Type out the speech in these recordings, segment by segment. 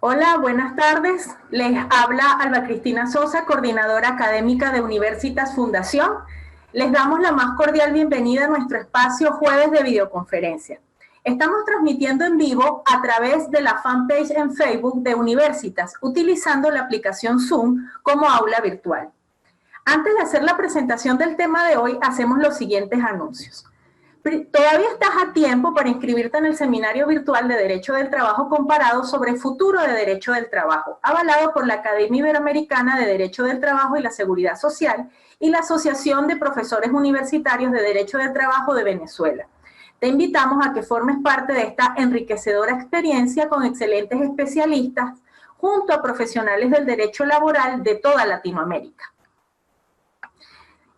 Hola, buenas tardes. Les habla Alba Cristina Sosa, coordinadora académica de Universitas Fundación. Les damos la más cordial bienvenida a nuestro espacio Jueves de Videoconferencia. Estamos transmitiendo en vivo a través de la fanpage en Facebook de Universitas, utilizando la aplicación Zoom como aula virtual. Antes de hacer la presentación del tema de hoy, hacemos los siguientes anuncios. Todavía estás a tiempo para inscribirte en el Seminario Virtual de Derecho del Trabajo Comparado sobre el futuro de Derecho del Trabajo, avalado por la Academia Iberoamericana de Derecho del Trabajo y la Seguridad Social y la Asociación de Profesores Universitarios de Derecho del Trabajo de Venezuela. Te invitamos a que formes parte de esta enriquecedora experiencia con excelentes especialistas junto a profesionales del derecho laboral de toda Latinoamérica.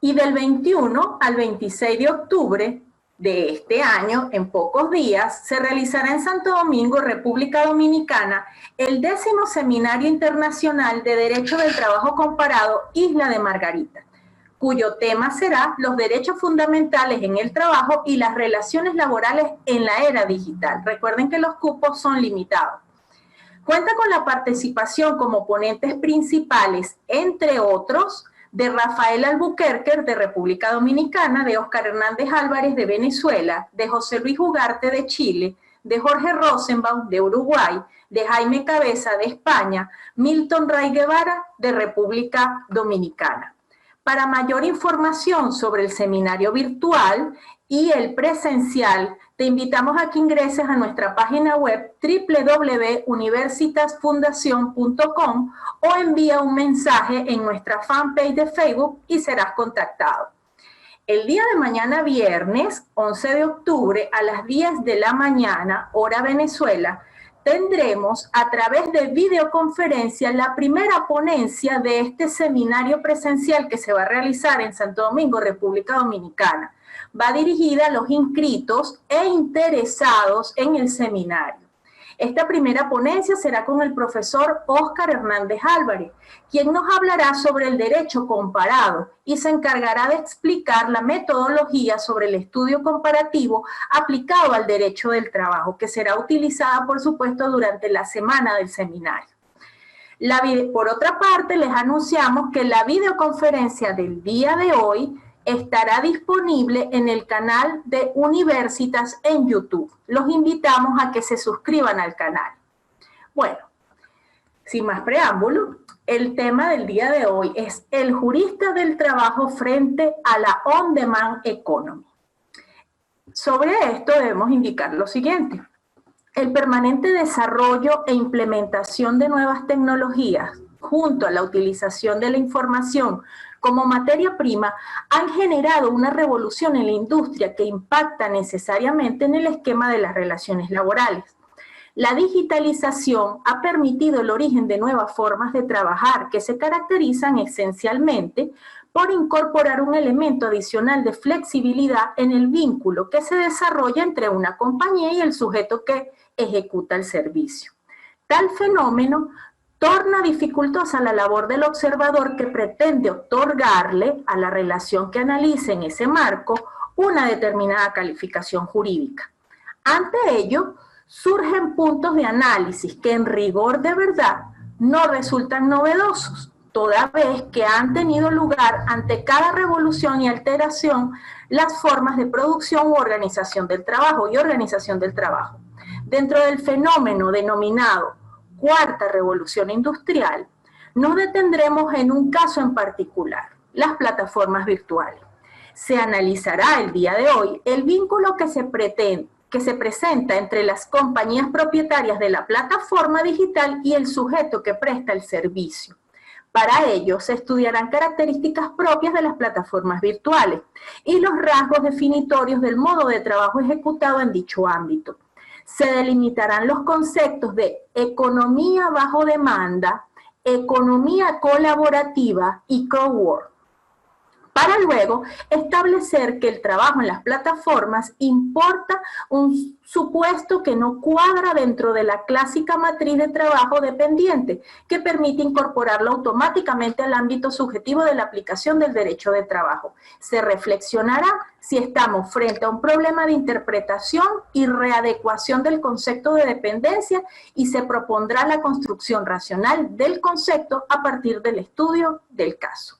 Y del 21 al 26 de octubre de este año, en pocos días, se realizará en Santo Domingo, República Dominicana, el 10º Seminario Internacional de Derecho del Trabajo Comparado Isla de Margarita, cuyo tema será los derechos fundamentales en el trabajo y las relaciones laborales en la era digital. Recuerden que los cupos son limitados. Cuenta con la participación como ponentes principales, entre otros, de Rafael Albuquerque, de República Dominicana, de Óscar Hernández Álvarez, de Venezuela, de José Luis Ugarte, de Chile, de Jorge Rosenbaum, de Uruguay, de Jaime Cabeza, de España, Milton Ray Guevara, de República Dominicana. Para mayor información sobre el seminario virtual y el presencial, te invitamos a que ingreses a nuestra página web www.universitasfundacion.com o envía un mensaje en nuestra fanpage de Facebook y serás contactado. El día de mañana, viernes 11 de octubre, a las 10 de la mañana, hora Venezuela, tendremos a través de videoconferencia la primera ponencia de este seminario presencial que se va a realizar en Santo Domingo, República Dominicana. Va dirigida a los inscritos e interesados en el seminario. Esta primera ponencia será con el profesor Óscar Hernández Álvarez, quien nos hablará sobre el derecho comparado y se encargará de explicar la metodología sobre el estudio comparativo aplicado al derecho del trabajo, que será utilizada, por supuesto, durante la semana del seminario. Por otra parte, les anunciamos que la videoconferencia del día de hoy estará disponible en el canal de Universitas en YouTube. Los invitamos a que se suscriban al canal. Bueno, sin más preámbulo, el tema del día de hoy es el jurista del trabajo frente a la on-demand economy. Sobre esto debemos indicar lo siguiente. El permanente desarrollo e implementación de nuevas tecnologías, junto a la utilización de la información como materia prima, han generado una revolución en la industria que impacta necesariamente en el esquema de las relaciones laborales. La digitalización ha permitido el origen de nuevas formas de trabajar que se caracterizan esencialmente por incorporar un elemento adicional de flexibilidad en el vínculo que se desarrolla entre una compañía y el sujeto que ejecuta el servicio. Tal fenómeno torna dificultosa la labor del observador que pretende otorgarle a la relación que analice en ese marco una determinada calificación jurídica. Ante ello, surgen puntos de análisis que en rigor de verdad no resultan novedosos, toda vez que han tenido lugar ante cada revolución y alteración las formas de producción u organización del trabajo Dentro del fenómeno denominado Cuarta Revolución Industrial, nos detendremos en un caso en particular, las plataformas virtuales. Se analizará el día de hoy el vínculo que se presenta entre las compañías propietarias de la plataforma digital y el sujeto que presta el servicio. Para ello, se estudiarán características propias de las plataformas virtuales y los rasgos definitorios del modo de trabajo ejecutado en dicho ámbito. Se delimitarán los conceptos de economía bajo demanda, economía colaborativa y cowork. para luego establecer que el trabajo en las plataformas importa un supuesto que no cuadra dentro de la clásica matriz de trabajo dependiente, que permite incorporarlo automáticamente al ámbito subjetivo de la aplicación del derecho de trabajo. Se reflexionará si estamos frente a un problema de interpretación y readecuación del concepto de dependencia y se propondrá la construcción racional del concepto a partir del estudio del caso.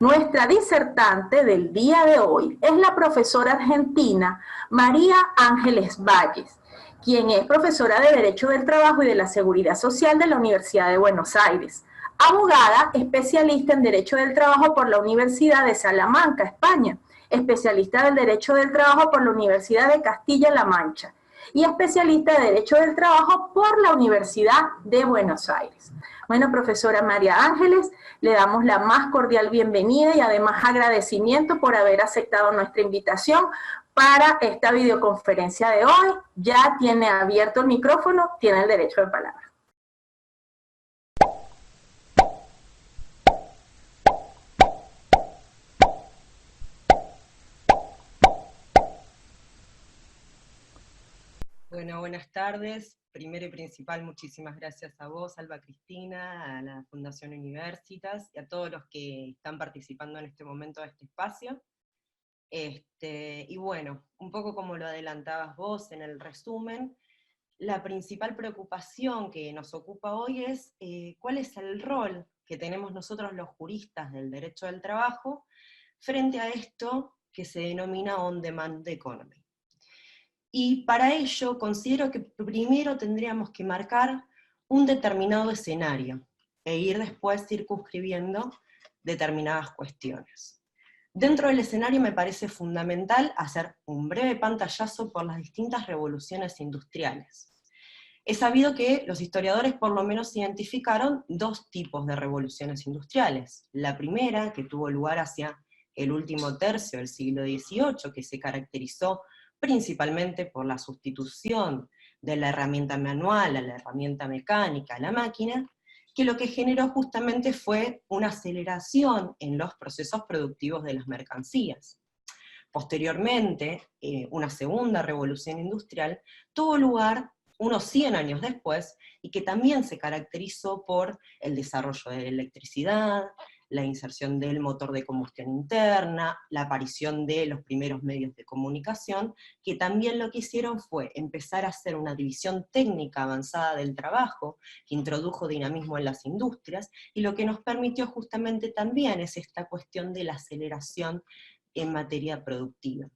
Nuestra disertante del día de hoy es la profesora argentina María Ángeles Valles, quien es profesora de Derecho del Trabajo y de la Seguridad Social de la Universidad de Buenos Aires, abogada especialista en Derecho del Trabajo por la Universidad de Salamanca, España, especialista del Derecho del Trabajo por la Universidad de Castilla-La Mancha y especialista de Derecho del Trabajo por la Universidad de Buenos Aires. Bueno, profesora María Ángeles, le damos la más cordial bienvenida y además agradecimiento por haber aceptado nuestra invitación para esta videoconferencia de hoy. Ya tiene abierto el micrófono, tiene el derecho de palabra. Bueno, buenas tardes. Primero y principal, muchísimas gracias a vos, Alba Cristina, a la Fundación Universitas y a todos los que están participando en este momento de este espacio. Y bueno, un poco como lo adelantabas vos en el resumen, la principal preocupación que nos ocupa hoy es cuál es el rol que tenemos nosotros los juristas del derecho del trabajo frente a esto que se denomina on-demand economy. Y para ello considero que primero tendríamos que marcar un determinado escenario, e ir después circunscribiendo determinadas cuestiones. Dentro del escenario me parece fundamental hacer un breve pantallazo por las distintas revoluciones industriales. Es sabido que los historiadores por lo menos identificaron dos tipos de revoluciones industriales. La primera, que tuvo lugar hacia el último tercio del siglo XVIII, que se caracterizó principalmente por la sustitución de la herramienta manual a la herramienta mecánica, a la máquina, que lo que generó justamente fue una aceleración en los procesos productivos de las mercancías. Posteriormente, una segunda revolución industrial tuvo lugar unos 100 años después, y que también se caracterizó por el desarrollo de la electricidad, la inserción del motor de combustión interna, la aparición de los primeros medios de comunicación, que también lo que hicieron fue empezar a hacer una división técnica avanzada del trabajo, que introdujo dinamismo en las industrias, y lo que nos permitió justamente también es esta cuestión de la aceleración en materia productiva.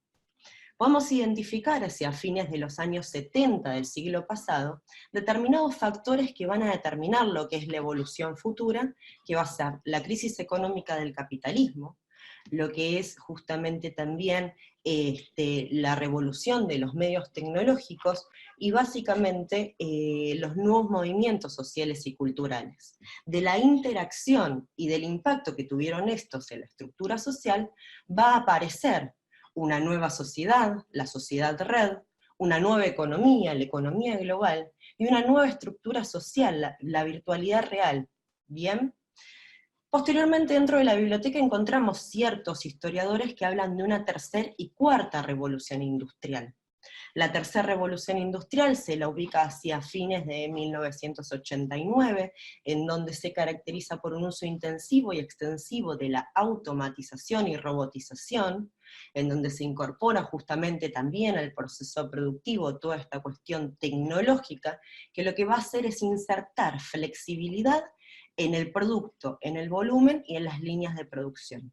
Podemos identificar hacia fines de los años 70 del siglo pasado determinados factores que van a determinar lo que es la evolución futura, que va a ser la crisis económica del capitalismo, lo que es justamente también la revolución de los medios tecnológicos y básicamente los nuevos movimientos sociales y culturales. De la interacción y del impacto que tuvieron estos en la estructura social va a aparecer una nueva sociedad, la sociedad red, una nueva economía, la economía global, y una nueva estructura social, la virtualidad real. ¿Bien? Posteriormente, dentro de la biblioteca encontramos ciertos historiadores que hablan de una tercera y cuarta revolución industrial. La tercera revolución industrial se la ubica hacia fines de 1989, en donde se caracteriza por un uso intensivo y extensivo de la automatización y robotización, en donde se incorpora justamente también al proceso productivo toda esta cuestión tecnológica, que lo que va a hacer es insertar flexibilidad en el producto, en el volumen y en las líneas de producción,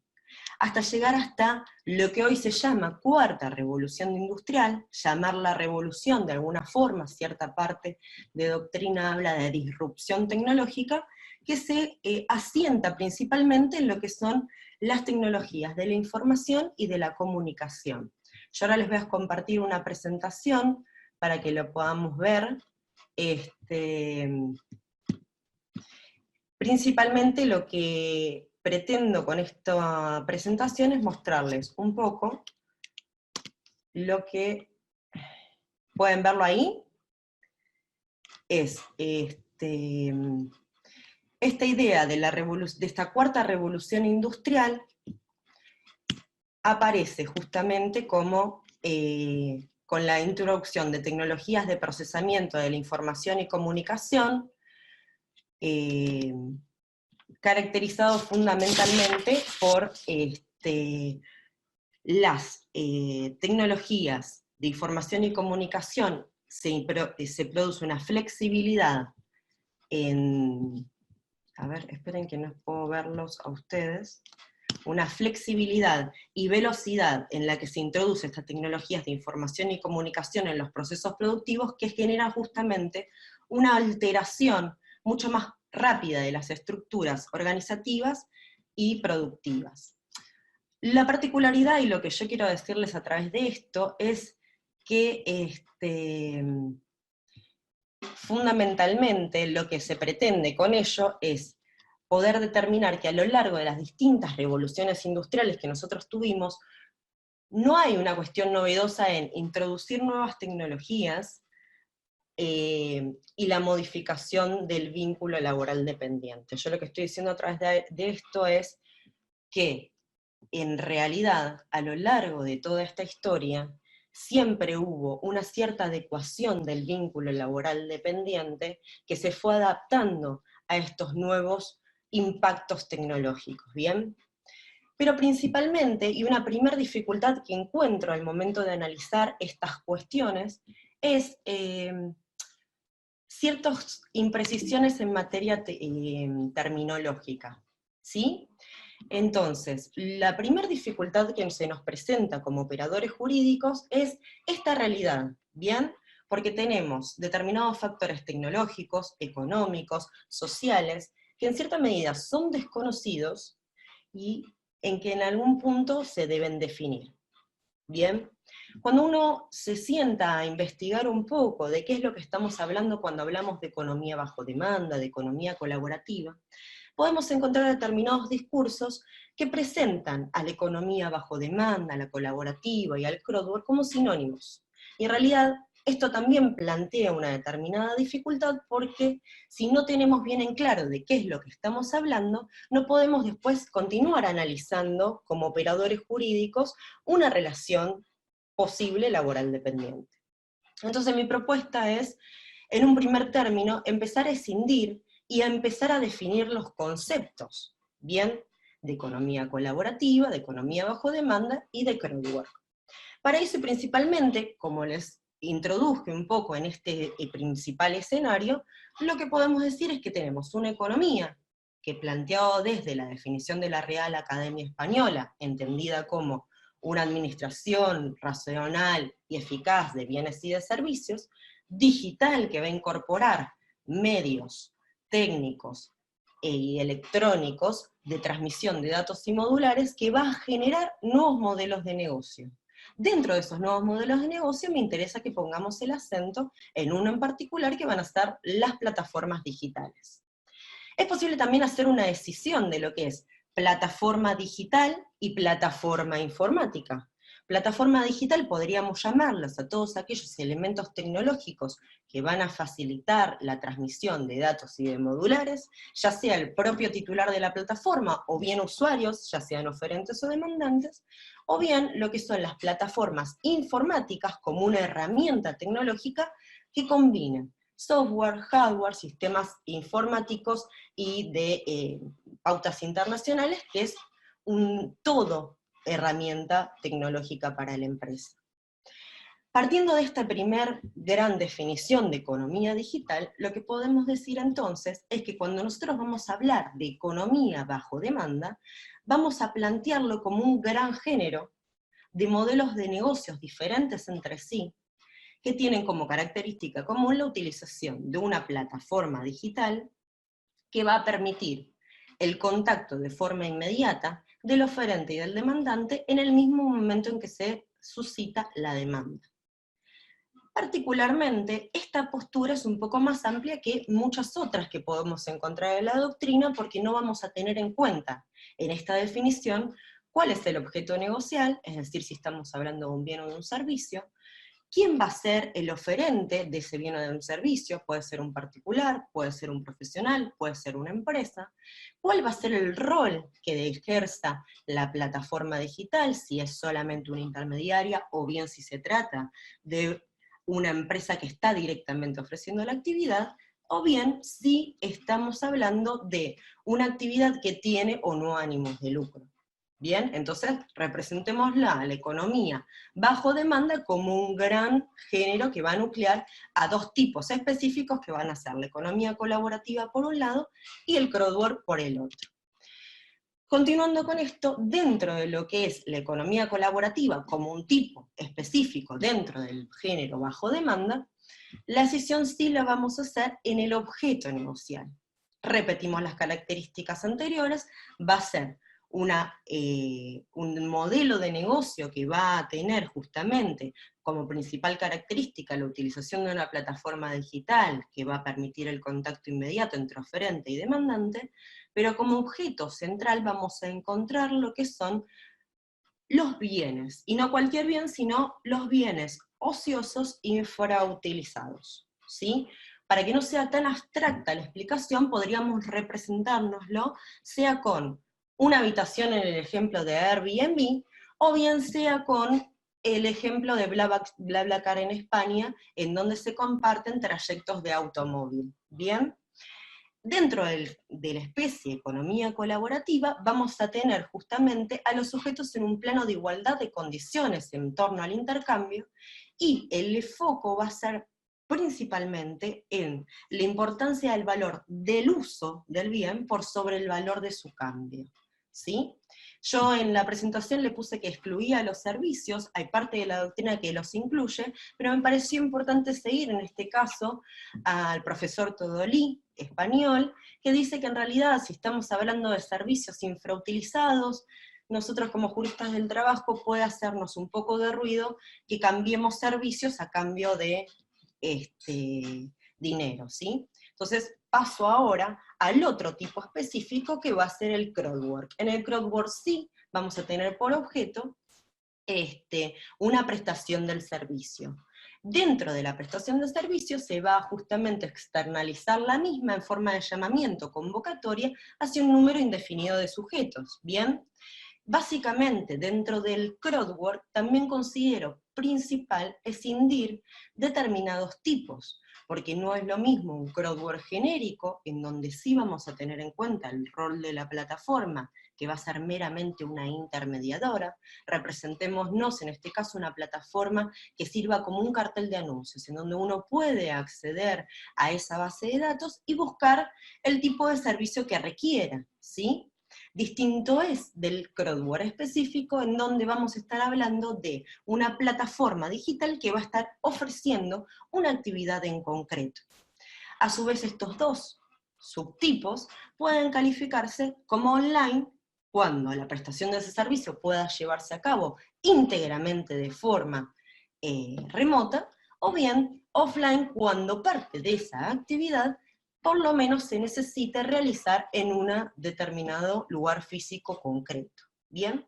hasta llegar hasta lo que hoy se llama cuarta revolución industrial, llamarla revolución de alguna forma, cierta parte de doctrina habla de disrupción tecnológica, que se asienta principalmente en lo que son las tecnologías de la información y de la comunicación. Yo ahora les voy a compartir una presentación para que lo podamos ver. Principalmente lo que pretendo con esta presentación es mostrarles un poco lo que, pueden verlo ahí, es esta idea de esta cuarta revolución industrial, aparece justamente como con la introducción de tecnologías de procesamiento de la información y comunicación, caracterizado fundamentalmente por las tecnologías de información y comunicación. Se produce una flexibilidad a ver, esperen que no puedo verlos a ustedes, una flexibilidad y velocidad en la que se introduce estas tecnologías de información y comunicación en los procesos productivos, que genera justamente una alteración mucho más rápida de las estructuras organizativas y productivas. La particularidad, y lo que yo quiero decirles a través de esto, es que fundamentalmente lo que se pretende con ello es poder determinar que a lo largo de las distintas revoluciones industriales que nosotros tuvimos, no hay una cuestión novedosa en introducir nuevas tecnologías y la modificación del vínculo laboral dependiente. Yo lo que estoy diciendo a través de esto es que en realidad, a lo largo de toda esta historia, siempre hubo una cierta adecuación del vínculo laboral dependiente que se fue adaptando a estos nuevos impactos tecnológicos, ¿bien? Pero principalmente, y una primera dificultad que encuentro al momento de analizar estas cuestiones, es ciertas imprecisiones en materia terminológica, ¿sí? Entonces, la primera dificultad que se nos presenta como operadores jurídicos es esta realidad, ¿bien? Porque tenemos determinados factores tecnológicos, económicos, sociales, que en cierta medida son desconocidos y en que en algún punto se deben definir, ¿bien? Cuando uno se sienta a investigar un poco de qué es lo que estamos hablando cuando hablamos de economía bajo demanda, de economía colaborativa, podemos encontrar determinados discursos que presentan a la economía bajo demanda, a la colaborativa y al crowdwork como sinónimos. Y en realidad esto también plantea una determinada dificultad porque si no tenemos bien en claro de qué es lo que estamos hablando, no podemos después continuar analizando como operadores jurídicos una relación posible laboral dependiente. Entonces mi propuesta es, en un primer término, empezar a escindir y a empezar a definir los conceptos, bien, de economía colaborativa, de economía bajo demanda y de crowdwork. Para eso principalmente, como les introduje un poco en este principal escenario, lo que podemos decir es que tenemos una economía que planteado desde la definición de la Real Academia Española, entendida como una administración racional y eficaz de bienes y de servicios, digital que va a incorporar medios técnicos y electrónicos de transmisión de datos y modulares que va a generar nuevos modelos de negocio. Dentro de esos nuevos modelos de negocio me interesa que pongamos el acento en uno en particular que van a ser las plataformas digitales. Es posible también hacer una decisión de lo que es plataforma digital y plataforma informática. Plataforma digital podríamos llamarlas a todos aquellos elementos tecnológicos que van a facilitar la transmisión de datos y de modulares, ya sea el propio titular de la plataforma, o bien usuarios, ya sean oferentes o demandantes, o bien lo que son las plataformas informáticas como una herramienta tecnológica que combinen software, hardware, sistemas informáticos y de pautas internacionales, que es un todo herramienta tecnológica para la empresa. Partiendo de esta primer gran definición de economía digital, lo que podemos decir entonces es que cuando nosotros vamos a hablar de economía bajo demanda, vamos a plantearlo como un gran género de modelos de negocios diferentes entre sí, que tienen como característica común la utilización de una plataforma digital que va a permitir el contacto de forma inmediata del oferente y del demandante en el mismo momento en que se suscita la demanda. Particularmente, esta postura es un poco más amplia que muchas otras que podemos encontrar en la doctrina, porque no vamos a tener en cuenta en esta definición cuál es el objeto negocial, es decir, si estamos hablando de un bien o de un servicio, quién va a ser el oferente de ese bien o de un servicio. Puede ser un particular, puede ser un profesional, puede ser una empresa. ¿Cuál va a ser el rol que ejerza la plataforma digital, si es solamente una intermediaria, o bien si se trata de una empresa que está directamente ofreciendo la actividad, o bien si estamos hablando de una actividad que tiene o no ánimos de lucro? Bien, entonces representémosla a la economía bajo demanda como un gran género que va a nuclear a dos tipos específicos que van a ser la economía colaborativa por un lado y el crowdwork por el otro. Continuando con esto, dentro de lo que es la economía colaborativa como un tipo específico dentro del género bajo demanda, la decisión sí la vamos a hacer en el objeto negocial. Repetimos las características anteriores, va a ser un modelo de negocio que va a tener justamente como principal característica la utilización de una plataforma digital que va a permitir el contacto inmediato entre oferente y demandante, pero como objeto central vamos a encontrar lo que son los bienes, y no cualquier bien, sino los bienes ociosos infrautilizados, ¿sí? Para que no sea tan abstracta la explicación, podríamos representárnoslo, sea con una habitación en el ejemplo de Airbnb, o bien sea con el ejemplo de BlaBlaCar en España, en donde se comparten trayectos de automóvil, ¿bien? Dentro de la especie economía colaborativa vamos a tener justamente a los sujetos en un plano de igualdad de condiciones en torno al intercambio, y el foco va a ser principalmente en la importancia del valor del uso del bien por sobre el valor de su cambio, ¿sí? Yo en la presentación le puse que excluía los servicios, hay parte de la doctrina que los incluye, pero me pareció importante seguir en este caso al profesor Todolí, español, que dice que en realidad si estamos hablando de servicios infrautilizados, nosotros como juristas del trabajo puede hacernos un poco de ruido que cambiemos servicios a cambio de dinero, ¿sí? Entonces paso ahora al otro tipo específico que va a ser el crowdwork. En el crowdwork sí vamos a tener por objeto una prestación del servicio. Dentro de la prestación de servicio se va justamente a externalizar la misma en forma de llamamiento convocatoria hacia un número indefinido de sujetos, ¿bien? Básicamente, dentro del crowdwork también considero principal escindir determinados tipos, porque no es lo mismo un crowdwork genérico, en donde sí vamos a tener en cuenta el rol de la plataforma, que va a ser meramente una intermediadora. Representémonos en este caso una plataforma que sirva como un cartel de anuncios, en donde uno puede acceder a esa base de datos y buscar el tipo de servicio que requiera, ¿sí? Distinto es del crowdwork específico, en donde vamos a estar hablando de una plataforma digital que va a estar ofreciendo una actividad en concreto. A su vez, estos dos subtipos pueden calificarse como online cuando la prestación de ese servicio pueda llevarse a cabo íntegramente de forma remota, o bien offline cuando parte de esa actividad por lo menos se necesita realizar en un determinado lugar físico concreto. ¿Bien?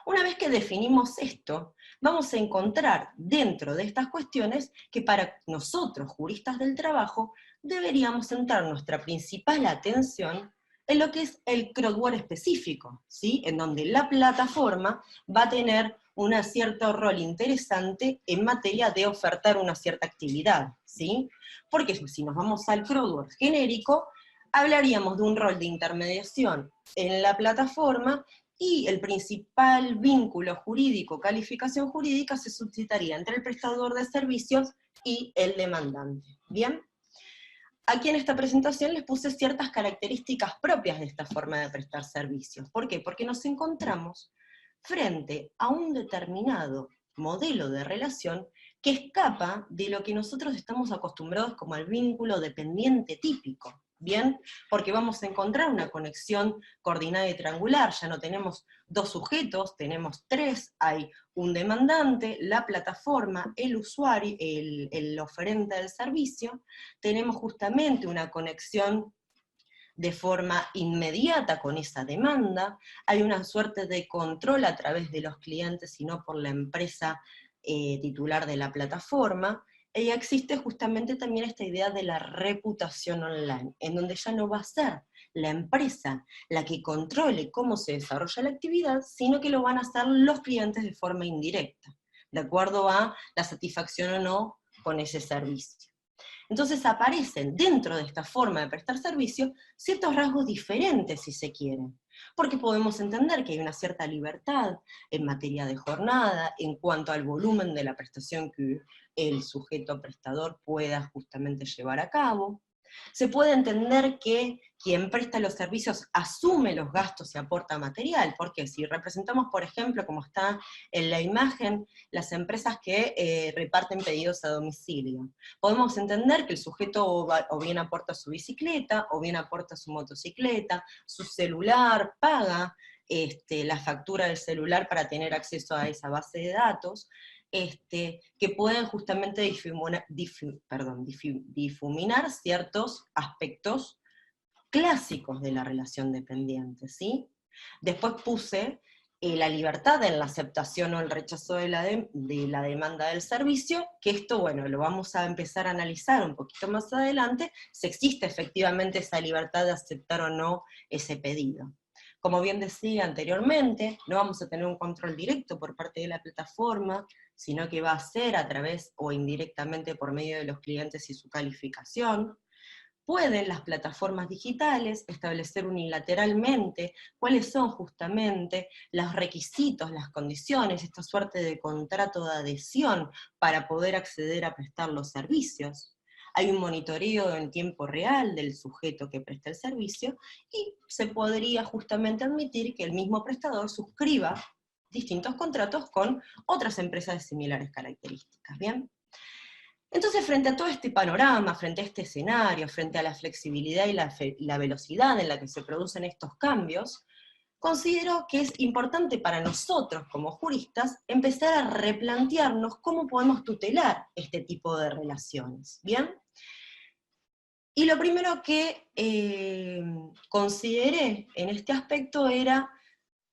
Una vez que definimos esto, vamos a encontrar dentro de estas cuestiones que para nosotros, juristas del trabajo, deberíamos centrar nuestra principal atención en lo que es el crowdwork específico, ¿sí? En donde la plataforma va a tener un cierto rol interesante en materia de ofertar una cierta actividad, ¿sí? Porque si nos vamos al crowdwork genérico, hablaríamos de un rol de intermediación en la plataforma, y el principal vínculo jurídico, calificación jurídica, se suscitaría entre el prestador de servicios y el demandante. ¿Bien? Aquí en esta presentación les puse ciertas características propias de esta forma de prestar servicios. ¿Por qué? Porque nos encontramos frente a un determinado modelo de relación que escapa de lo que nosotros estamos acostumbrados como al vínculo dependiente típico. ¿Bien? Porque vamos a encontrar una conexión coordinada y triangular, ya no tenemos dos sujetos, tenemos tres, hay un demandante, la plataforma, el usuario, el oferente del servicio, tenemos justamente una conexión de forma inmediata con esa demanda, hay una suerte de control a través de los clientes y no por la empresa titular de la plataforma, y existe justamente también esta idea de la reputación online, en donde ya no va a ser la empresa la que controle cómo se desarrolla la actividad, sino que lo van a hacer los clientes de forma indirecta, de acuerdo a la satisfacción o no con ese servicio. Entonces aparecen dentro de esta forma de prestar servicio ciertos rasgos diferentes, si se quieren, porque podemos entender que hay una cierta libertad en materia de jornada, en cuanto al volumen de la prestación que el sujeto prestador pueda justamente llevar a cabo. Se puede entender que quien presta los servicios asume los gastos y aporta material, porque si representamos, por ejemplo, como está en la imagen, las empresas que reparten pedidos a domicilio, podemos entender que el sujeto o bien aporta su bicicleta, o bien aporta su motocicleta, su celular, paga la factura del celular para tener acceso a esa base de datos, que pueden justamente difuminar ciertos aspectos clásicos de la relación dependiente, ¿sí? Después puse la libertad en la aceptación o el rechazo de la demanda del servicio, que esto, bueno, lo vamos a empezar a analizar un poquito más adelante, si existe efectivamente esa libertad de aceptar o no ese pedido. Como bien decía anteriormente, no vamos a tener un control directo por parte de la plataforma, sino que va a ser a través o indirectamente por medio de los clientes y su calificación. Pueden las plataformas digitales establecer unilateralmente cuáles son justamente los requisitos, las condiciones, esta suerte de contrato de adhesión para poder acceder a prestar los servicios. Hay un monitoreo en tiempo real del sujeto que presta el servicio, y se podría justamente admitir que el mismo prestador suscriba distintos contratos con otras empresas de similares características, ¿bien? Entonces, frente a todo este panorama, frente a este escenario, frente a la flexibilidad y la velocidad en la que se producen estos cambios, considero que es importante para nosotros como juristas empezar a replantearnos cómo podemos tutelar este tipo de relaciones, ¿bien? Y lo primero que consideré en este aspecto era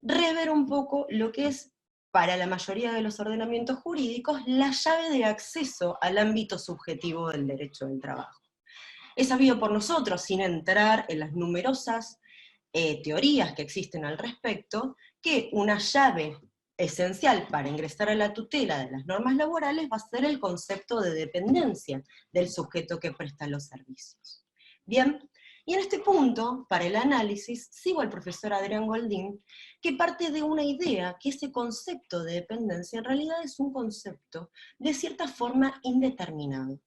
rever un poco lo que es, para la mayoría de los ordenamientos jurídicos, la llave de acceso al ámbito subjetivo del derecho del trabajo. Es sabido por nosotros, sin entrar en las numerosas teorías que existen al respecto, que una llave esencial para ingresar a la tutela de las normas laborales va a ser el concepto de dependencia del sujeto que presta los servicios. Bien, y en este punto, para el análisis, sigo al profesor Adrián Goldín, que parte de una idea que ese concepto de dependencia en realidad es un concepto de cierta forma indeterminado.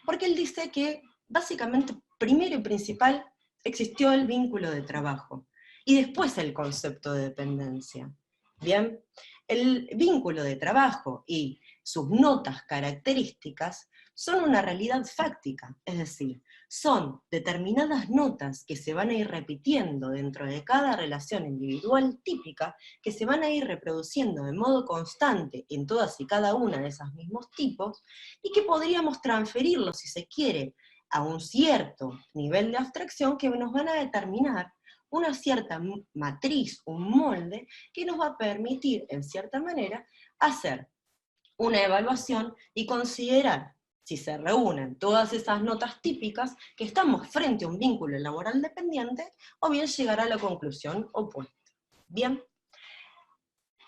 Porque él dice que, básicamente, primero y principal, existió el vínculo de trabajo, y después el concepto de dependencia. Bien, el vínculo de trabajo y sus notas características son una realidad fáctica, es decir, son determinadas notas que se van a ir repitiendo dentro de cada relación individual típica, que se van a ir reproduciendo de modo constante en todas y cada una de esos mismos tipos, y que podríamos transferirlo, si se quiere, a un cierto nivel de abstracción que nos van a determinar una cierta matriz, un molde, que nos va a permitir, en cierta manera, hacer una evaluación y considerar, si se reúnen todas esas notas típicas, que estamos frente a un vínculo laboral dependiente, o bien llegar a la conclusión opuesta. Bien,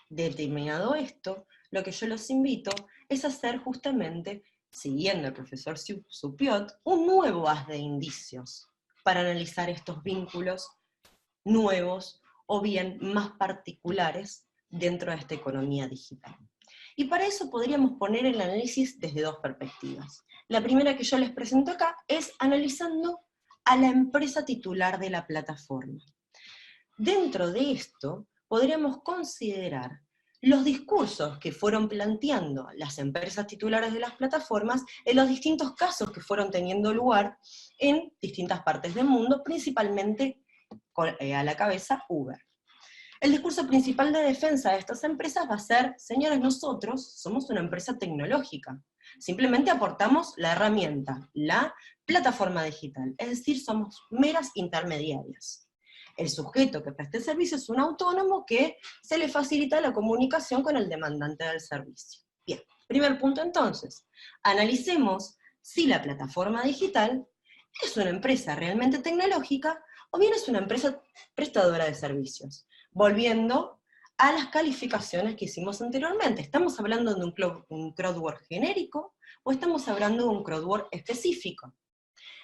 determinado esto, lo que yo los invito es a hacer justamente, siguiendo al profesor Supiot, un nuevo haz de indicios para analizar estos vínculos nuevos o bien más particulares dentro de esta economía digital. Y para eso podríamos poner el análisis desde dos perspectivas. La primera que yo les presento acá es analizando a la empresa titular de la plataforma. Dentro de esto, podríamos considerar los discursos que fueron planteando las empresas titulares de las plataformas en los distintos casos que fueron teniendo lugar en distintas partes del mundo, principalmente a la cabeza Uber. El discurso principal de defensa de estas empresas va a ser: señores, nosotros somos una empresa tecnológica, simplemente aportamos la herramienta, la plataforma digital, es decir, somos meras intermediarias. El sujeto que presta el servicio es un autónomo que se le facilita la comunicación con el demandante del servicio. Bien, primer punto entonces, analicemos si la plataforma digital es una empresa realmente tecnológica o bien es una empresa prestadora de servicios. Volviendo a las calificaciones que hicimos anteriormente, ¿estamos hablando de un crowdwork genérico o estamos hablando de un crowdwork específico?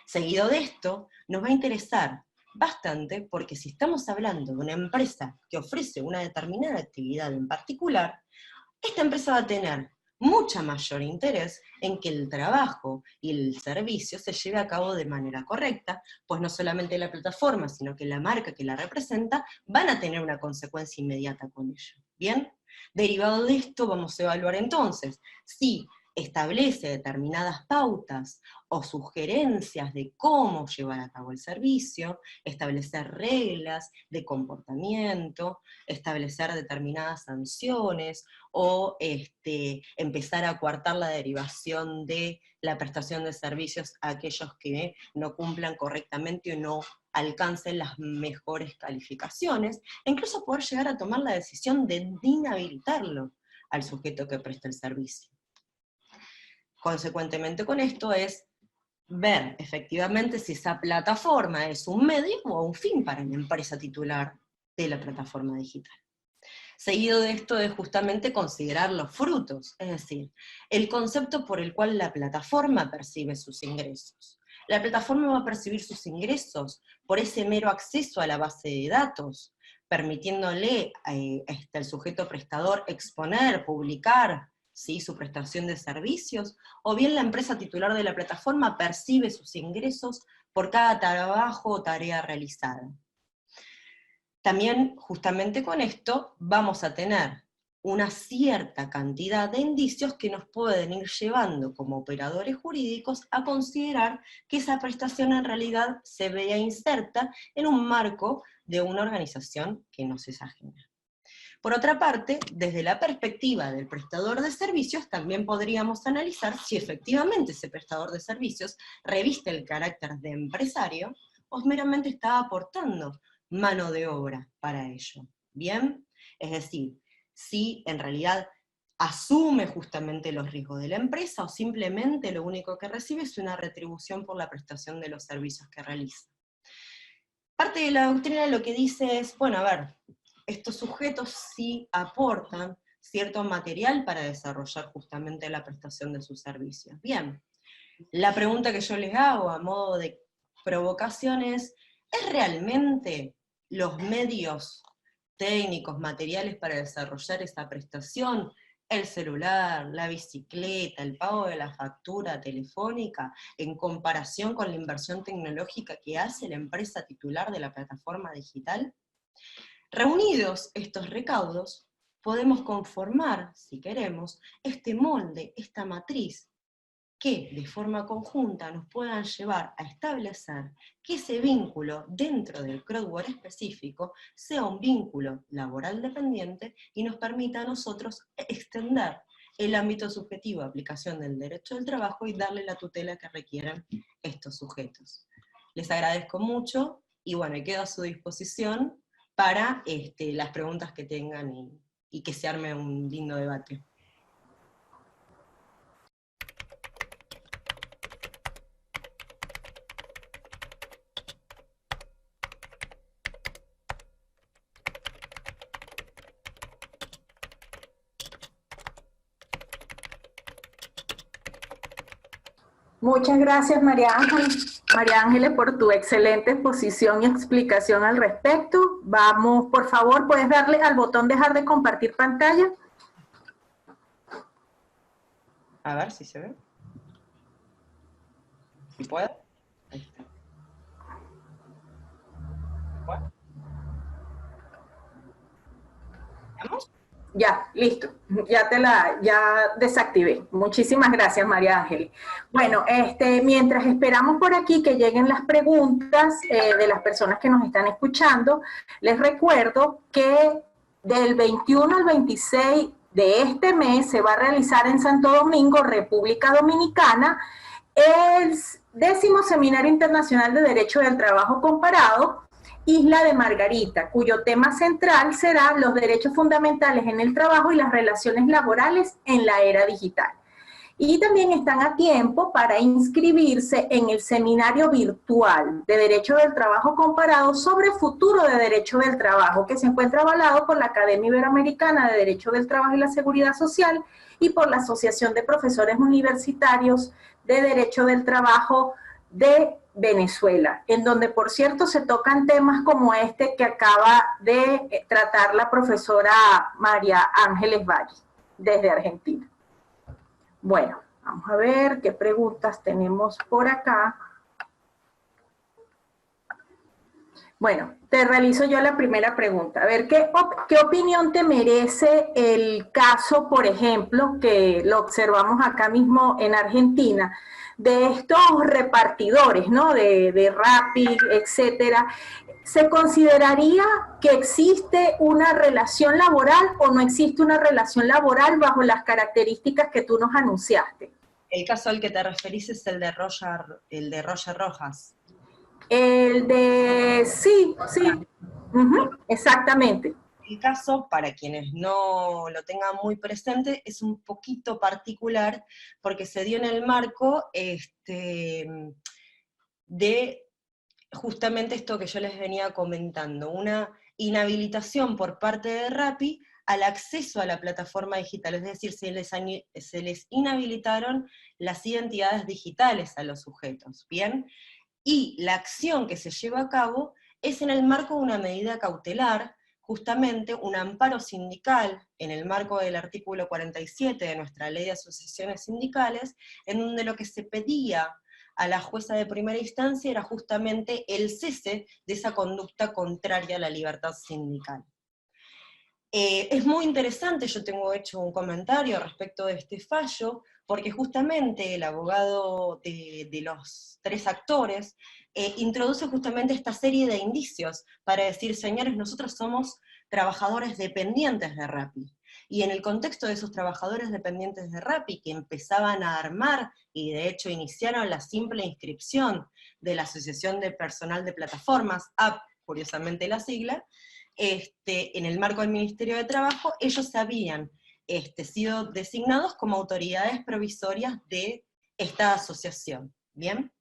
Seguido de esto, nos va a interesar bastante porque si estamos hablando de una empresa que ofrece una determinada actividad en particular, esta empresa va a tener mucha mayor interés en que el trabajo y el servicio se lleve a cabo de manera correcta, pues no solamente la plataforma, sino que la marca que la representa van a tener una consecuencia inmediata con ello. ¿Bien? Derivado de esto vamos a evaluar entonces si establece determinadas pautas o sugerencias de cómo llevar a cabo el servicio, establecer reglas de comportamiento, establecer determinadas sanciones, o empezar a coartar la derivación de la prestación de servicios a aquellos que no cumplan correctamente o no alcancen las mejores calificaciones, e incluso poder llegar a tomar la decisión de inhabilitarlo al sujeto que presta el servicio. Consecuentemente con esto es ver efectivamente si esa plataforma es un medio o un fin para la empresa titular de la plataforma digital. Seguido de esto es justamente considerar los frutos, es decir, el concepto por el cual la plataforma percibe sus ingresos. La plataforma va a percibir sus ingresos por ese mero acceso a la base de datos, permitiéndole al sujeto prestador exponer, publicar, ¿sí?, su prestación de servicios, o bien la empresa titular de la plataforma percibe sus ingresos por cada trabajo o tarea realizada. También, justamente con esto, vamos a tener una cierta cantidad de indicios que nos pueden ir llevando como operadores jurídicos a considerar que esa prestación en realidad se vea inserta en un marco de una organización que nos es ajena. Por otra parte, desde la perspectiva del prestador de servicios, también podríamos analizar si efectivamente ese prestador de servicios reviste el carácter de empresario o meramente está aportando mano de obra para ello. ¿Bien? Es decir, si en realidad asume justamente los riesgos de la empresa o simplemente lo único que recibe es una retribución por la prestación de los servicios que realiza. Parte de la doctrina lo que dice es, bueno, a ver, estos sujetos sí aportan cierto material para desarrollar justamente la prestación de sus servicios. Bien, la pregunta que yo les hago a modo de provocación es realmente los medios técnicos, materiales para desarrollar esa prestación, el celular, la bicicleta, el pago de la factura telefónica, en comparación con la inversión tecnológica que hace la empresa titular de la plataforma digital? Reunidos estos recaudos, podemos conformar, si queremos, este molde, esta matriz, que de forma conjunta nos puedan llevar a establecer que ese vínculo dentro del crowdwork específico sea un vínculo laboral dependiente y nos permita a nosotros extender el ámbito subjetivo de aplicación del derecho del trabajo y darle la tutela que requieran estos sujetos. Les agradezco mucho y bueno, quedo a su disposición para las preguntas que tengan y que se arme un lindo debate. Muchas gracias, María Ángeles, por tu excelente exposición y explicación al respecto. Vamos, por favor, ¿puedes darle al botón dejar de compartir pantalla? A ver si se ve. ¿Si puedo? Ahí está. ¿Bueno? ¿Vamos? Ya, listo. Ya desactivé. Muchísimas gracias, María Ángeles. Bueno, mientras esperamos por aquí que lleguen las preguntas de las personas que nos están escuchando, les recuerdo que del 21 al 26 de este mes se va a realizar en Santo Domingo, República Dominicana, el 10º Seminario Internacional de Derecho del Trabajo Comparado, Isla de Margarita, cuyo tema central será los derechos fundamentales en el trabajo y las relaciones laborales en la era digital. Y también están a tiempo para inscribirse en el seminario virtual de Derecho del Trabajo Comparado sobre futuro de Derecho del Trabajo, que se encuentra avalado por la Academia Iberoamericana de Derecho del Trabajo y la Seguridad Social y por la Asociación de Profesores Universitarios de Derecho del Trabajo de Venezuela, en donde, por cierto, se tocan temas como este que acaba de tratar la profesora María Ángeles Valle, desde Argentina. Bueno, vamos a ver qué preguntas tenemos por acá. Bueno, te realizo yo la primera pregunta. A ver, ¿qué opinión te merece el caso, por ejemplo, que lo observamos acá mismo en Argentina, de estos repartidores, ¿no? De Rappi, etcétera? ¿Se consideraría que existe una relación laboral o no existe una relación laboral bajo las características que tú nos anunciaste? El caso al que te referís es el de Roger Rojas. Sí, exactamente. El caso, para quienes no lo tengan muy presente, es un poquito particular porque se dio en el marco de justamente esto que yo les venía comentando, una inhabilitación por parte de Rappi al acceso a la plataforma digital, es decir, se les inhabilitaron las identidades digitales a los sujetos, ¿bien? Y la acción que se lleva a cabo es en el marco de una medida cautelar, justamente un amparo sindical, en el marco del artículo 47 de nuestra Ley de Asociaciones Sindicales, en donde lo que se pedía a la jueza de primera instancia era justamente el cese de esa conducta contraria a la libertad sindical. Es muy interesante, yo tengo hecho un comentario respecto de este fallo, porque justamente el abogado de los tres actores introduce justamente esta serie de indicios para decir, señores, nosotros somos trabajadores dependientes de Rappi. Y en el contexto de esos trabajadores dependientes de Rappi, que empezaban a armar, y de hecho iniciaron la simple inscripción de la Asociación de Personal de Plataformas, AP, curiosamente la sigla, en el marco del Ministerio de Trabajo, ellos habían sido designados como autoridades provisorias de esta asociación, ¿bien?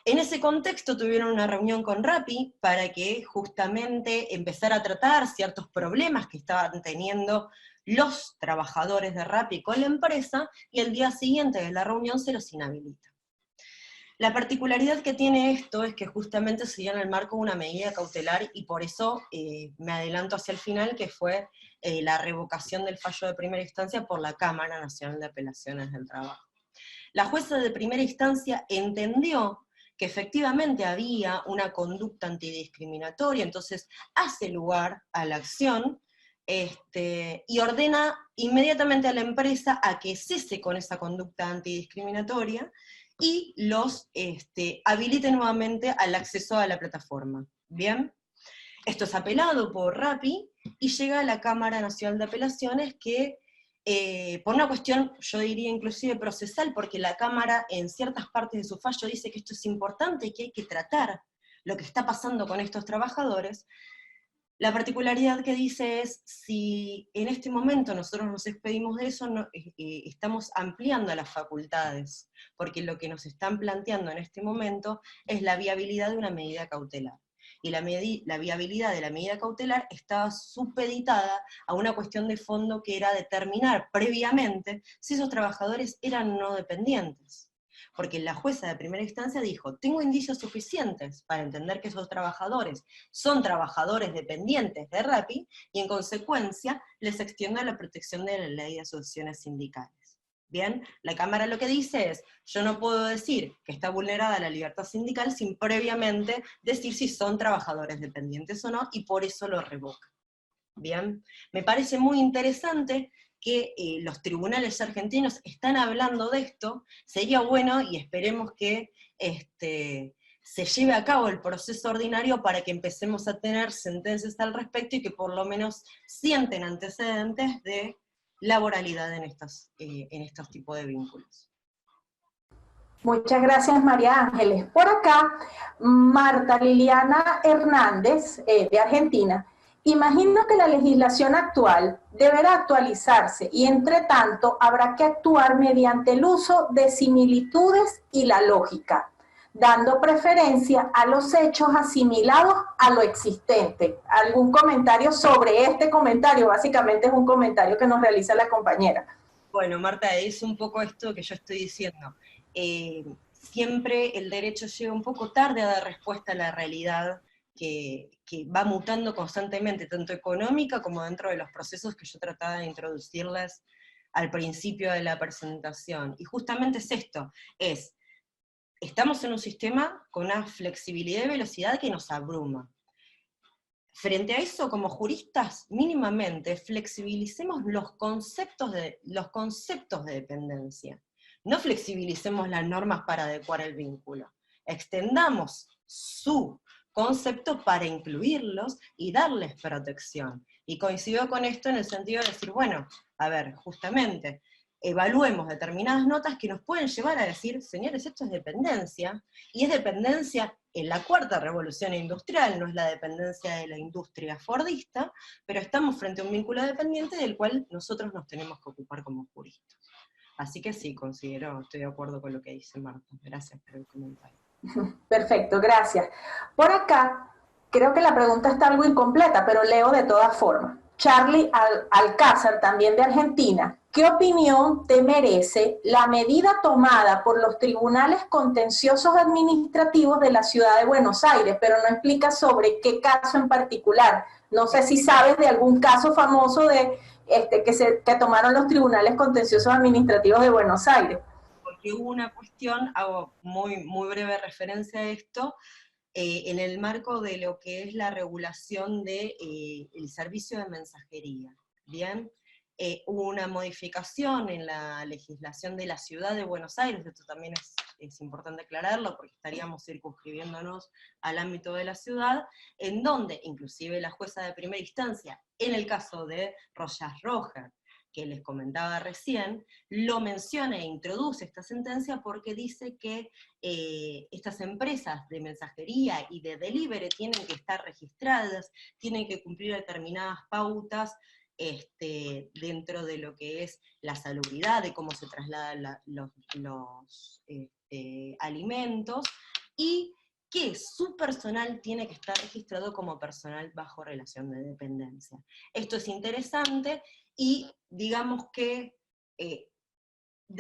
En ese contexto tuvieron una reunión con Rappi para que justamente empezara a tratar ciertos problemas que estaban teniendo los trabajadores de Rappi con la empresa, y el día siguiente de la reunión se los inhabilita. La particularidad que tiene esto es que justamente se dio en el marco de una medida cautelar, y por eso me adelanto hacia el final, que fue la revocación del fallo de primera instancia por la Cámara Nacional de Apelaciones del Trabajo. La jueza de primera instancia entendió que efectivamente había una conducta antidiscriminatoria, entonces hace lugar a la acción, y ordena inmediatamente a la empresa a que cese con esa conducta antidiscriminatoria, y los habilite nuevamente al acceso a la plataforma. ¿Bien? Esto es apelado por Rappi, y llega a la Cámara Nacional de Apelaciones, que por una cuestión, yo diría inclusive procesal, porque la Cámara en ciertas partes de su fallo dice que esto es importante y que hay que tratar lo que está pasando con estos trabajadores. La particularidad que dice es, si en este momento nosotros nos despedimos de eso, estamos ampliando las facultades, porque lo que nos están planteando en este momento es la viabilidad de una medida cautelar. Y la viabilidad de la medida cautelar estaba supeditada a una cuestión de fondo, que era determinar previamente si esos trabajadores eran no dependientes. Porque la jueza de primera instancia dijo, tengo indicios suficientes para entender que esos trabajadores son trabajadores dependientes de Rappi, y en consecuencia les extiendo la protección de la Ley de Asociaciones Sindicales. Bien, la Cámara lo que dice es, yo no puedo decir que está vulnerada la libertad sindical sin previamente decir si son trabajadores dependientes o no, y por eso lo revoca. Bien, me parece muy interesante que los tribunales argentinos están hablando de esto. Sería bueno, y esperemos que se lleve a cabo el proceso ordinario para que empecemos a tener sentencias al respecto, y que por lo menos sienten antecedentes de laboralidad en estos tipos de vínculos. Muchas gracias, María Ángeles. Por acá, Marta Liliana Hernández, de Argentina. Imagino que la legislación actual deberá actualizarse y, entre tanto, habrá que actuar mediante el uso de similitudes y la lógica, dando preferencia a los hechos asimilados a lo existente. ¿Algún comentario sobre este comentario? Básicamente es un comentario que nos realiza la compañera. Bueno, Marta, es un poco esto que yo estoy diciendo. Siempre el derecho llega un poco tarde a dar respuesta a la realidad que va mutando constantemente, tanto económica como dentro de los procesos que yo trataba de introducirles al principio de la presentación. Y justamente es esto, estamos en un sistema con una flexibilidad y velocidad que nos abruma. Frente a eso, como juristas, mínimamente flexibilicemos los conceptos de dependencia. No flexibilicemos las normas para adecuar el vínculo. Extendamos su concepto para incluirlos y darles protección. Y coincido con esto en el sentido de decir, bueno, a ver, justamente, evaluemos determinadas notas que nos pueden llevar a decir, señores, esto es dependencia, y es dependencia en la cuarta revolución industrial, no es la dependencia de la industria fordista, pero estamos frente a un vínculo dependiente del cual nosotros nos tenemos que ocupar como juristas. Así que sí, estoy de acuerdo con lo que dice Marta. Gracias por el comentario. Perfecto, gracias. Por acá, creo que la pregunta está algo incompleta, pero leo de todas formas. Charlie Alcázar, también de Argentina, ¿qué opinión te merece la medida tomada por los tribunales contenciosos administrativos de la ciudad de Buenos Aires? Pero no explica sobre qué caso en particular. No sé si sabes de algún caso famoso de que tomaron los tribunales contenciosos administrativos de Buenos Aires. Porque hubo una cuestión, hago muy breve referencia a esto, en el marco de lo que es la regulación del servicio de mensajería. ¿Bien? Hubo una modificación en la legislación de la ciudad de Buenos Aires, esto también es importante aclararlo, porque estaríamos circunscribiéndonos al ámbito de la ciudad, en donde inclusive la jueza de primera instancia, en el caso de Rojas Rojas, que les comentaba recién, lo menciona e introduce esta sentencia porque dice que estas empresas de mensajería y de delivery tienen que estar registradas, tienen que cumplir determinadas pautas dentro de lo que es la salubridad, de cómo se trasladan los alimentos, y que su personal tiene que estar registrado como personal bajo relación de dependencia. Esto es interesante, y digamos que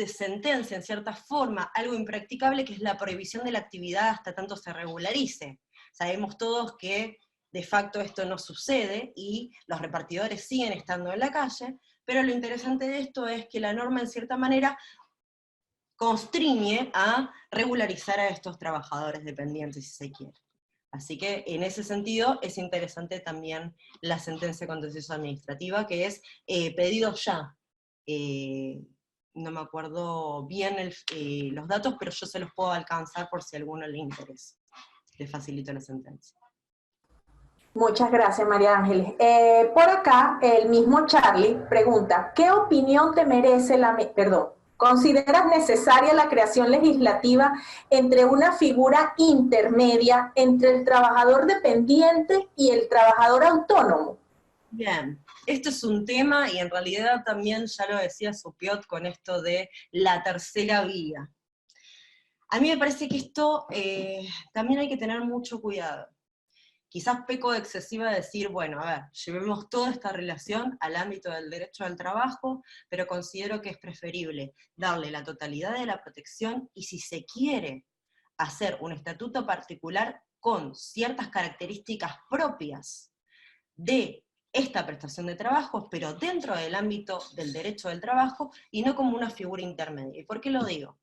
sentencia en cierta forma algo impracticable, que es la prohibición de la actividad hasta tanto se regularice. Sabemos todos que de facto esto no sucede y los repartidores siguen estando en la calle, pero lo interesante de esto es que la norma en cierta manera constriñe a regularizar a estos trabajadores dependientes, si se quiere. Así que en ese sentido es interesante también la sentencia contenciosa administrativa, que es pedido ya. No me acuerdo bien los datos, pero yo se los puedo alcanzar por si a alguno le interesa. Le facilito la sentencia. Muchas gracias, María Ángeles. Por acá, el mismo Charlie pregunta, ¿qué opinión te merece ¿consideras necesaria la creación legislativa entre una figura intermedia entre el trabajador dependiente y el trabajador autónomo? Bien, esto es un tema, y en realidad también ya lo decía Supiot con esto de la tercera vía. A mí me parece que esto también hay que tener mucho cuidado. Quizás peco de excesiva decir, bueno, a ver, llevemos toda esta relación al ámbito del derecho al trabajo, pero considero que es preferible darle la totalidad de la protección, y si se quiere hacer un estatuto particular con ciertas características propias de esta prestación de trabajos, pero dentro del ámbito del derecho del trabajo, y no como una figura intermedia. ¿Y por qué lo digo?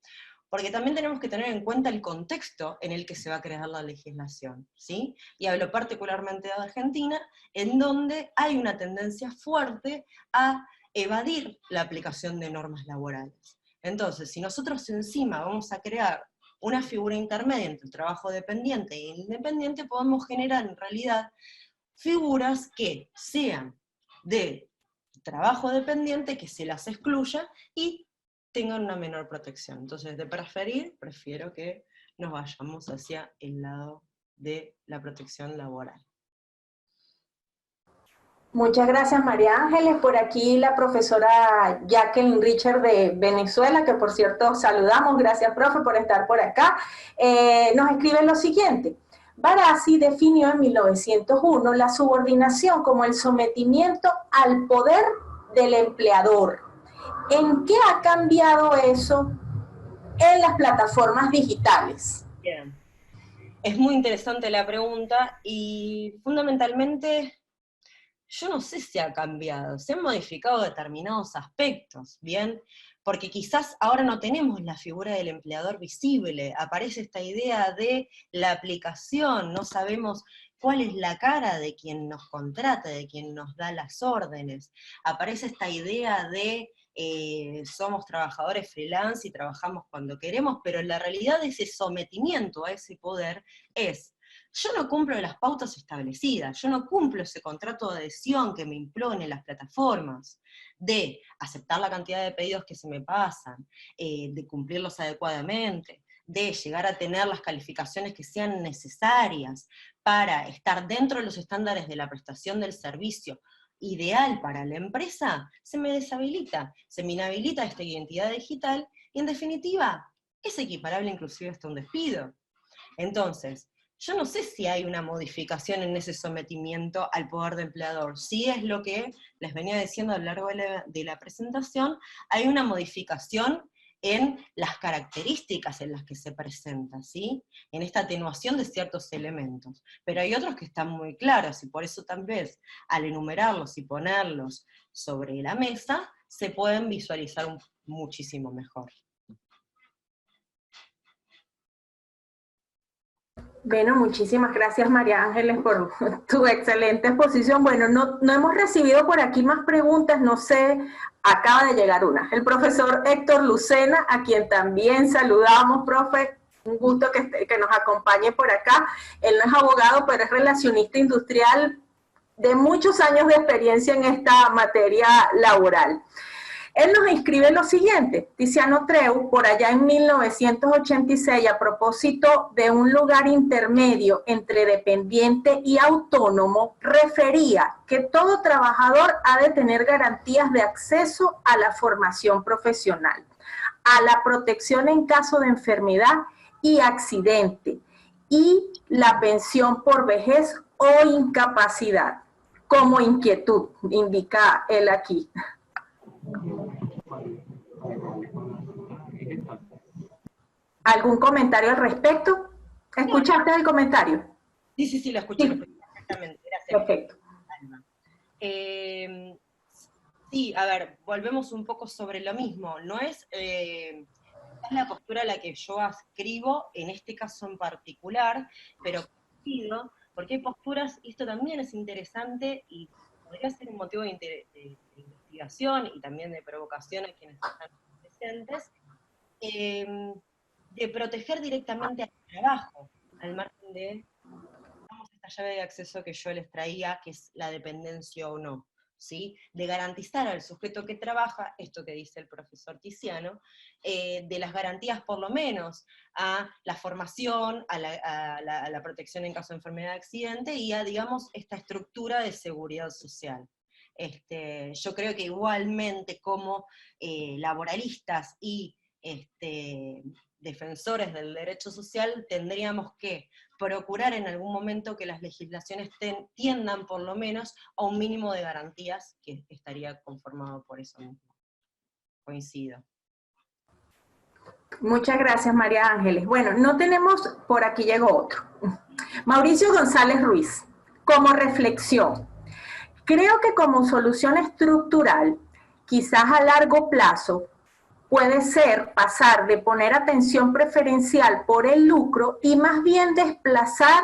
Porque también tenemos que tener en cuenta el contexto en el que se va a crear la legislación, ¿sí? Y hablo particularmente de Argentina, en donde hay una tendencia fuerte a evadir la aplicación de normas laborales. Entonces, si nosotros encima vamos a crear una figura intermedia entre el trabajo dependiente e independiente, podemos generar en realidad figuras que sean de trabajo dependiente, que se las excluya, y tengan una menor protección. Entonces, prefiero que nos vayamos hacia el lado de la protección laboral. Muchas gracias, María Ángeles. Por aquí la profesora Jacqueline Richard de Venezuela, que por cierto saludamos. Gracias, profe, por estar por acá. Nos escribe lo siguiente. Barassi definió en 1901 la subordinación como el sometimiento al poder del empleador. ¿En qué ha cambiado eso en las plataformas digitales? Bien. Es muy interesante la pregunta y fundamentalmente yo no sé si ha cambiado, se han modificado determinados aspectos, ¿bien? Porque quizás ahora no tenemos la figura del empleador visible, aparece esta idea de la aplicación, no sabemos cuál es la cara de quien nos contrata, de quien nos da las órdenes, aparece esta idea de somos trabajadores freelance y trabajamos cuando queremos, pero en la realidad ese sometimiento a ese poder es: yo no cumplo las pautas establecidas, yo no cumplo ese contrato de adhesión que me imponen las plataformas, de aceptar la cantidad de pedidos que se me pasan, de cumplirlos adecuadamente, de llegar a tener las calificaciones que sean necesarias para estar dentro de los estándares de la prestación del servicio ideal para la empresa, se me deshabilita, se me inhabilita esta identidad digital, y en definitiva, es equiparable inclusive hasta un despido. Entonces, yo no sé si hay una modificación en ese sometimiento al poder del empleador. Sí, es lo que les venía diciendo a lo largo de la presentación, hay una modificación en las características en las que se presenta, ¿sí? En esta atenuación de ciertos elementos. Pero hay otros que están muy claros, y por eso tal vez al enumerarlos y ponerlos sobre la mesa, se pueden visualizar muchísimo mejor. Bueno, muchísimas gracias, María Ángeles, por tu excelente exposición. Bueno, no hemos recibido por aquí más preguntas, no sé, acaba de llegar una. El profesor Héctor Lucena, a quien también saludamos, profe, un gusto que nos acompañe por acá. Él no es abogado, pero es relacionista industrial de muchos años de experiencia en esta materia laboral. Él nos escribe lo siguiente: Tiziano Treu, por allá en 1986, a propósito de un lugar intermedio entre dependiente y autónomo, refería que todo trabajador ha de tener garantías de acceso a la formación profesional, a la protección en caso de enfermedad y accidente, y la pensión por vejez o incapacidad, como inquietud, indica él aquí. ¿Algún comentario al respecto? ¿Escuchaste el comentario? Sí, lo escuché, sí. Perfectamente. Gracias. Perfecto. Sí, a ver, volvemos un poco sobre lo mismo. No es la postura a la que yo ascribo en este caso en particular, pero coincido, porque hay posturas, y esto también es interesante, y podría ser un motivo de investigación y también de provocación a quienes están presentes, de proteger directamente al trabajo, al margen de, vamos, esta llave de acceso que yo les traía, que es la dependencia o no, ¿sí? De garantizar al sujeto que trabaja, esto que dice el profesor Tiziano, de las garantías por lo menos a la formación, a la protección en caso de enfermedad o accidente, y a, digamos, esta estructura de seguridad social. Yo creo que igualmente como laboralistas y defensores del derecho social tendríamos que procurar en algún momento que las legislaciones tiendan por lo menos a un mínimo de garantías que estaría conformado por eso mismo. Coincido. Muchas gracias, María Ángeles. Bueno, no tenemos, por aquí llegó otro. Mauricio González Ruiz, como reflexión, creo que como solución estructural, quizás a largo plazo, puede ser pasar de poner atención preferencial por el lucro y más bien desplazar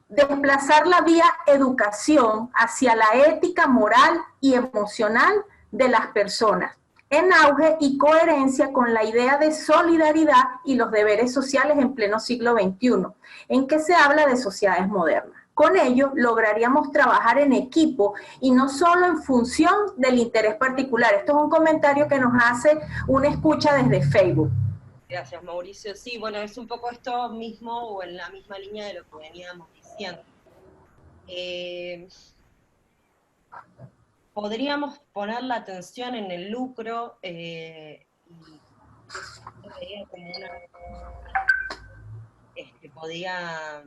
la vía educación hacia la ética moral y emocional de las personas, en auge y coherencia con la idea de solidaridad y los deberes sociales en pleno siglo XXI, en que se habla de sociedades modernas. Con ello lograríamos trabajar en equipo y no solo en función del interés particular. Esto es un comentario que nos hace una escucha desde Facebook. Gracias, Mauricio. Sí, bueno, es un poco esto mismo o en la misma línea de lo que veníamos diciendo. Podríamos poner la atención en el lucro y eso se veía como una que podía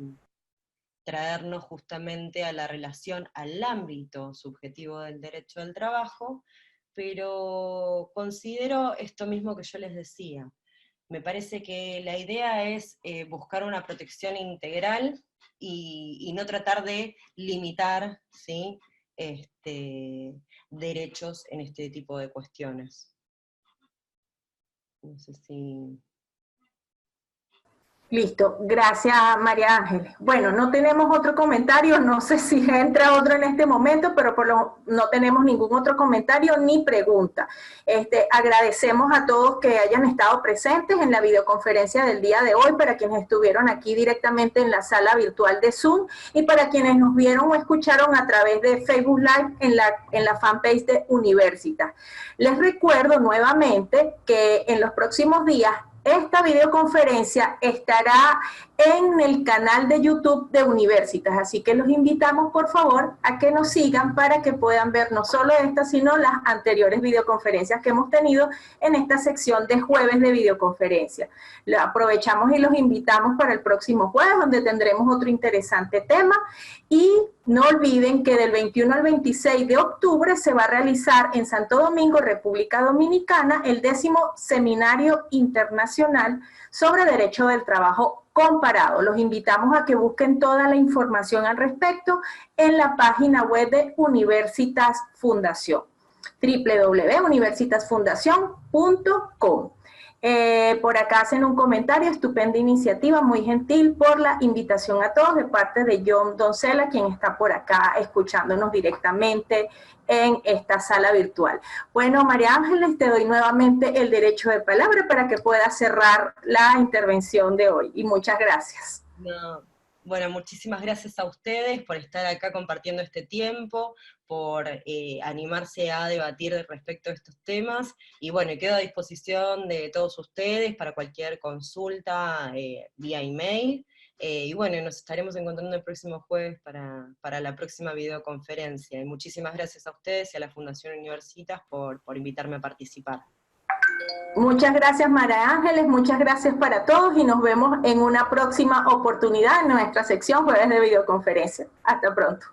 traernos justamente a la relación, al ámbito subjetivo del derecho del trabajo, pero considero esto mismo que yo les decía. Me parece que la idea es buscar una protección integral y no tratar de limitar, ¿sí?, derechos en este tipo de cuestiones. No sé si... Listo, gracias María Ángeles. Bueno, no tenemos otro comentario, no sé si entra otro en este momento, pero no tenemos ningún otro comentario ni pregunta. Agradecemos a todos que hayan estado presentes en la videoconferencia del día de hoy, para quienes estuvieron aquí directamente en la sala virtual de Zoom y para quienes nos vieron o escucharon a través de Facebook Live en la fanpage de Universitas. Les recuerdo nuevamente que en los próximos días esta videoconferencia estará en el canal de YouTube de Universitas, así que los invitamos por favor a que nos sigan para que puedan ver no solo esta, sino las anteriores videoconferencias que hemos tenido en esta sección de jueves de videoconferencia. Lo aprovechamos y los invitamos para el próximo jueves, donde tendremos otro interesante tema, y no olviden que del 21 al 26 de octubre se va a realizar en Santo Domingo, República Dominicana, el 10º Seminario Internacional sobre Derecho del Trabajo Comparado. Los invitamos a que busquen toda la información al respecto en la página web de Universitas Fundación, www.universitasfundacion.com. Por acá hacen un comentario: estupenda iniciativa, muy gentil por la invitación a todos, de parte de John Doncella, quien está por acá escuchándonos directamente en esta sala virtual. Bueno, María Ángeles, te doy nuevamente el derecho de palabra para que puedas cerrar la intervención de hoy, y muchas gracias. No. Bueno, muchísimas gracias a ustedes por estar acá compartiendo este tiempo, por animarse a debatir respecto a estos temas, y bueno, quedo a disposición de todos ustedes para cualquier consulta vía email, y bueno, nos estaremos encontrando el próximo jueves para la próxima videoconferencia, y muchísimas gracias a ustedes y a la Fundación Universitas por invitarme a participar. Muchas gracias, María Ángeles, muchas gracias para todos, y nos vemos en una próxima oportunidad en nuestra sección Jueves de Videoconferencia. Hasta pronto.